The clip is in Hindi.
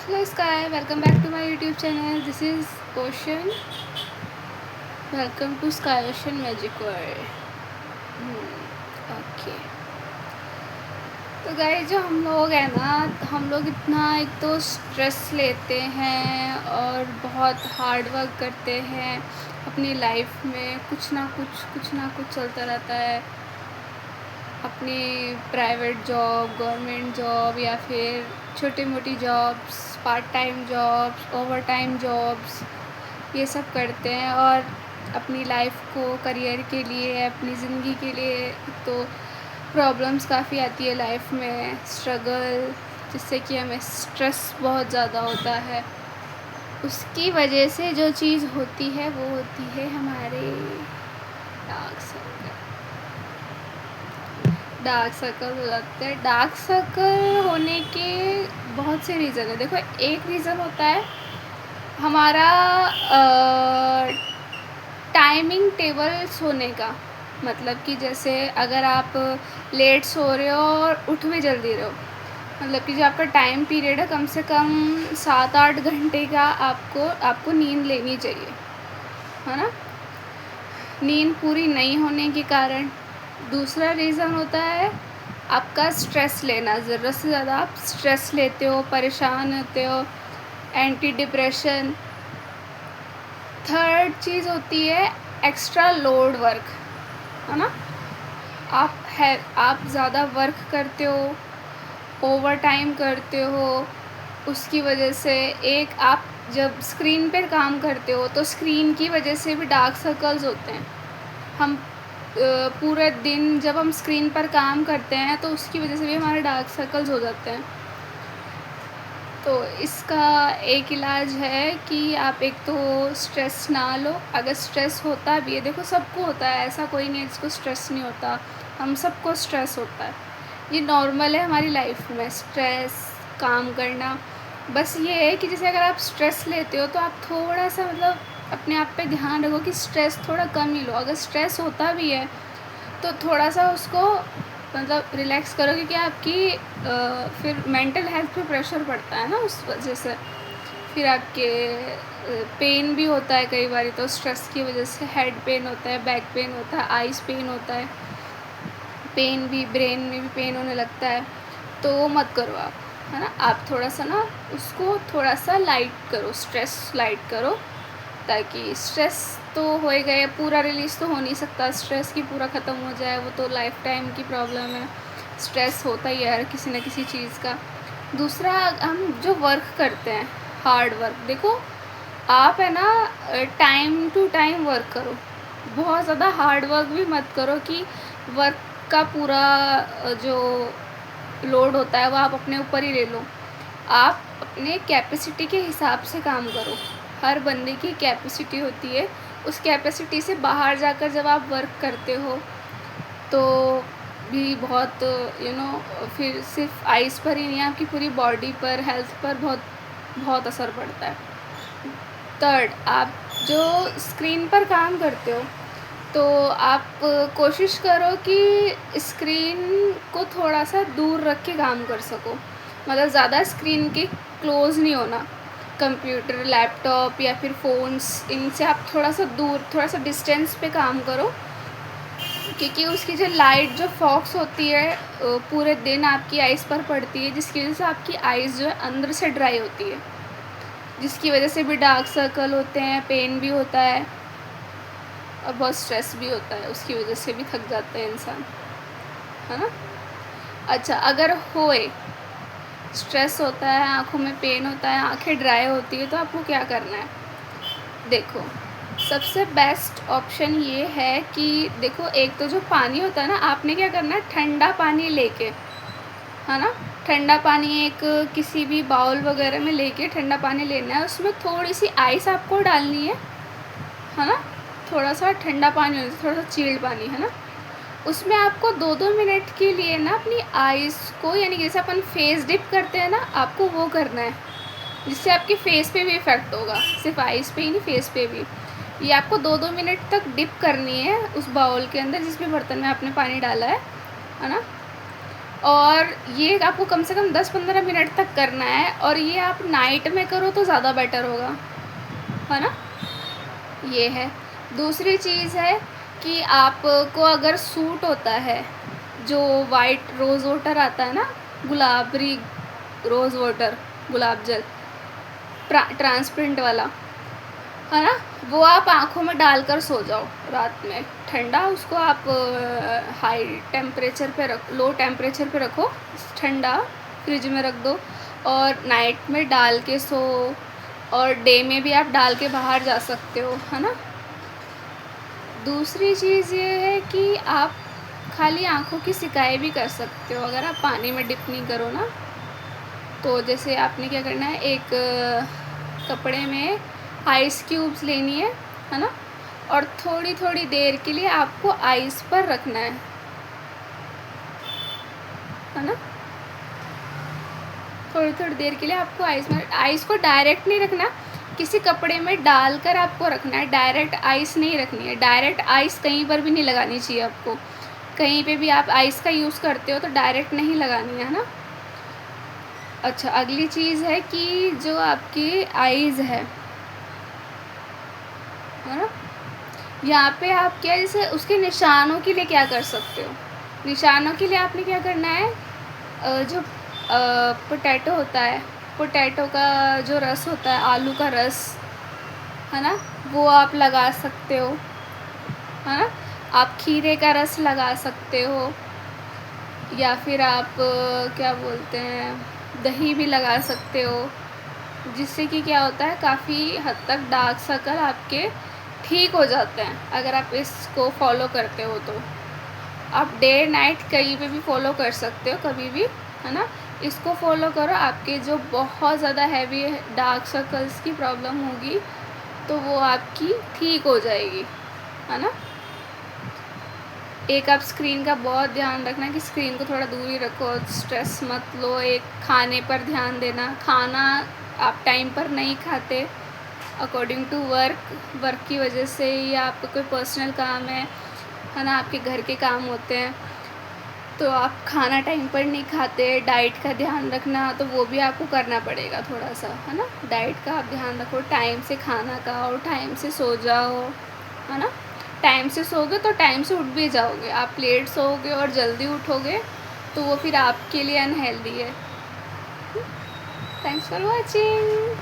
Hello Sky, welcome back to my YouTube channel. This is Ocean. Welcome to Sky Ocean Magic World. Okay तो गाइस जो हम लोग हैं ना, हम लोग इतना एक तो स्ट्रेस लेते हैं और बहुत हार्ड वर्क करते हैं अपनी लाइफ में। कुछ ना कुछ चलता रहता है। अपनी प्राइवेट जॉब, गवर्नमेंट जॉब या फिर छोटी मोटी jobs, part time jobs, over time jobs, ये सब करते हैं। और अपनी लाइफ को करियर के लिए, अपनी ज़िंदगी के लिए तो प्रॉब्लम्स काफ़ी आती है लाइफ में, स्ट्रगल, जिससे कि हमें स्ट्रेस बहुत ज़्यादा होता है। उसकी वजह से जो चीज़ होती है वो होती है हमारे डार्क सर्कल। डार्क सर्कल हो जाते हैं। डार्क सर्कल होने के बहुत से रीज़न है। देखो, एक रीज़न होता है हमारा टाइमिंग टेबल सोने का। मतलब कि जैसे अगर आप लेट सो रहे हो और उठ भी जल्दी रहे हो, मतलब कि जो आपका टाइम पीरियड है कम से कम 7-8 घंटे का आपको नींद लेनी चाहिए, है ना। नींद पूरी नहीं होने के कारण दूसरा रीज़न होता है आपका स्ट्रेस लेना। ज़रूरत से ज़्यादा आप स्ट्रेस लेते हो, परेशान होते हो, एंटी डिप्रेशन। थर्ड चीज़ होती है एक्स्ट्रा लोड वर्क, है ना। आप ज़्यादा वर्क करते हो, ओवर टाइम करते हो, उसकी वजह से एक आप जब स्क्रीन पर काम करते हो तो स्क्रीन की वजह से भी डार्क सर्कल्स होते हैं। हम पूरे दिन जब हम स्क्रीन पर काम करते हैं तो उसकी वजह से भी हमारे डार्क सर्कल्स हो जाते हैं। तो इसका एक इलाज है कि आप एक तो स्ट्रेस ना लो। अगर स्ट्रेस होता भी है, देखो सबको होता है, ऐसा कोई नहीं है जिसको स्ट्रेस नहीं होता। हम सबको स्ट्रेस होता है, ये नॉर्मल है हमारी लाइफ में स्ट्रेस, काम करना। बस ये है कि जैसे अगर आप स्ट्रेस लेते हो तो आप थोड़ा सा मतलब अपने आप पे ध्यान रखो कि स्ट्रेस थोड़ा कम ही लो। अगर स्ट्रेस होता भी है तो थोड़ा सा उसको मतलब रिलैक्स करो, क्योंकि आपकी फिर मेंटल हेल्थ पे प्रेशर पड़ता है ना, उस वजह से फिर आपके पेन भी होता है कई बार। तो स्ट्रेस की वजह से हेड पेन होता है, बैक पेन होता है, आइज़ पेन होता है, पेन भी ब्रेन में भी पेन होने लगता है। तो वो मत करो आप, है ना। आप थोड़ा सा ना उसको थोड़ा सा लाइट करो, स्ट्रेस लाइट करो, ताकि स्ट्रेस तो होएगा, या पूरा रिलीज़ तो हो नहीं सकता स्ट्रेस की पूरा ख़त्म हो जाए, वो तो लाइफ टाइम की प्रॉब्लम है। स्ट्रेस होता ही है हर किसी न किसी चीज़ का। दूसरा, हम जो वर्क करते हैं हार्ड वर्क, देखो आप है ना टाइम टू टाइम वर्क करो। बहुत ज़्यादा हार्ड वर्क भी मत करो कि वर्क का पूरा जो लोड होता है वो आप अपने ऊपर ही ले लो। आप अपने कैपेसिटी के हिसाब से काम करो। हर बंदे की कैपेसिटी होती है, उस कैपेसिटी से बाहर जाकर जब आप वर्क करते हो तो भी बहुत फिर सिर्फ आइज़ पर ही नहीं, आपकी पूरी बॉडी पर, हेल्थ पर बहुत बहुत असर पड़ता है। थर्ड, आप जो स्क्रीन पर काम करते हो तो आप कोशिश करो कि स्क्रीन को थोड़ा सा दूर रख के काम कर सको। मतलब ज़्यादा स्क्रीन के क्लोज़ नहीं होना। कंप्यूटर, लैपटॉप या फिर फ़ोन्स, इनसे आप थोड़ा सा दूर, थोड़ा सा डिस्टेंस पे काम करो, क्योंकि उसकी जो लाइट, जो फॉक्स होती है पूरे दिन आपकी आइज़ पर पड़ती है, जिसकी वजह से आपकी आइज़ जो है अंदर से ड्राई होती है, जिसकी वजह से भी डार्क सर्कल होते हैं, पेन भी होता है और बहुत स्ट्रेस भी होता है। उसकी वजह से भी थक जाता है इंसान, है ना। अच्छा, अगर होए स्ट्रेस होता है, आँखों में पेन होता है, आँखें ड्राई होती है, तो आपको क्या करना है। देखो, सबसे बेस्ट ऑप्शन ये है कि देखो, एक तो जो पानी होता है ना, आपने क्या करना है, ठंडा पानी लेके, है ना, ठंडा पानी एक किसी भी बाउल वगैरह में लेके ठंडा पानी लेना है। उसमें थोड़ी सी आइस आपको डालनी है ना। थोड़ा सा ठंडा पानी होना चाहिए, थोड़ा सा चिल्ड पानी, है ना। उसमें आपको 2-2 मिनट के लिए ना अपनी आइज़ को, यानी जैसे अपन फेस डिप करते हैं ना, आपको वो करना है, जिससे आपके फेस पे भी इफ़ेक्ट होगा। सिर्फ आइज़ पे ही नहीं, फेस पे भी। ये आपको 2-2 मिनट तक डिप करनी है उस बाउल के अंदर, जिस भी बर्तन में आपने पानी डाला है ना। और ये आपको कम से कम 10-15 मिनट तक करना है, और ये आप नाइट में करो तो ज़्यादा बेटर होगा, है ना? ये है। दूसरी चीज़ है कि आपको अगर सूट होता है, जो वाइट रोज़ वाटर आता है ना, गुलाबरी रोज़ वाटर, गुलाब जल, ट्रांसपेरेंट वाला, है ना? वो आप आँखों में डालकर सो जाओ रात में, ठंडा। उसको आप हाई टेम्परेचर पे लो टेम्परेचर पे रखो, ठंडा, फ्रिज में रख दो, और नाइट में डाल के सो, और डे में भी आप डाल के बाहर जा सकते हो, है ना? दूसरी चीज़ ये है कि आप खाली आँखों की सिकाई भी कर सकते हो अगर आप पानी में डिप नहीं करो ना। तो जैसे आपने क्या करना है, एक कपड़े में आइस क्यूब्स लेनी है ना? और थोड़ी थोड़ी देर के लिए आपको आइस पर रखना है ना? थोड़ी थोड़ी देर के लिए आपको आइस को डायरेक्ट नहीं रखना, किसी कपड़े में डालकर आपको रखना है, डायरेक्ट आइस नहीं रखनी है। डायरेक्ट आइस कहीं पर भी नहीं लगानी चाहिए आपको, कहीं पे भी आप आइस का यूज़ करते हो तो डायरेक्ट नहीं लगानी है ना? अच्छा, अगली चीज़ है कि जो आपकी आइज़ है ना, यहाँ पे आप क्या, जैसे उसके निशानों के लिए क्या कर सकते हो? निशानों के लिए आपने क्या करना है, जो पोटैटो होता है, पोटैटो का जो रस होता है, आलू का रस, है ना, वो आप लगा सकते हो, है ना? आप खीरे का रस लगा सकते हो, या फिर आप क्या बोलते हैं, दही भी लगा सकते हो, जिससे कि क्या होता है, काफ़ी हद तक डार्क सर्कल आपके ठीक हो जाते हैं अगर आप इसको फॉलो करते हो तो। आप डे नाइट कहीं पे भी फॉलो कर सकते हो, कभी भी, है ना? इसको फॉलो करो, आपके जो बहुत ज़्यादा हैवी डार्क सर्कल्स की प्रॉब्लम होगी तो वो आपकी ठीक हो जाएगी, है ना? एक आप स्क्रीन का बहुत ध्यान रखना कि स्क्रीन को थोड़ा दूर ही रखो, स्ट्रेस मत लो, एक खाने पर ध्यान देना, खाना आप टाइम पर नहीं खाते अकॉर्डिंग टू वर्क की वजह से, या आपका कोई पर्सनल काम है ना, आपके घर के काम होते हैं तो आप खाना टाइम पर नहीं खाते। डाइट का ध्यान रखना, तो वो भी आपको करना पड़ेगा थोड़ा सा, है ना? डाइट का आप ध्यान रखो, टाइम से खाना खाओ, टाइम से सो जाओ, है ना? टाइम से सोओगे तो टाइम से उठ भी जाओगे। आप लेट सोओगे और जल्दी उठोगे तो वो फिर आपके लिए अनहेल्दी है। Thanks for watching.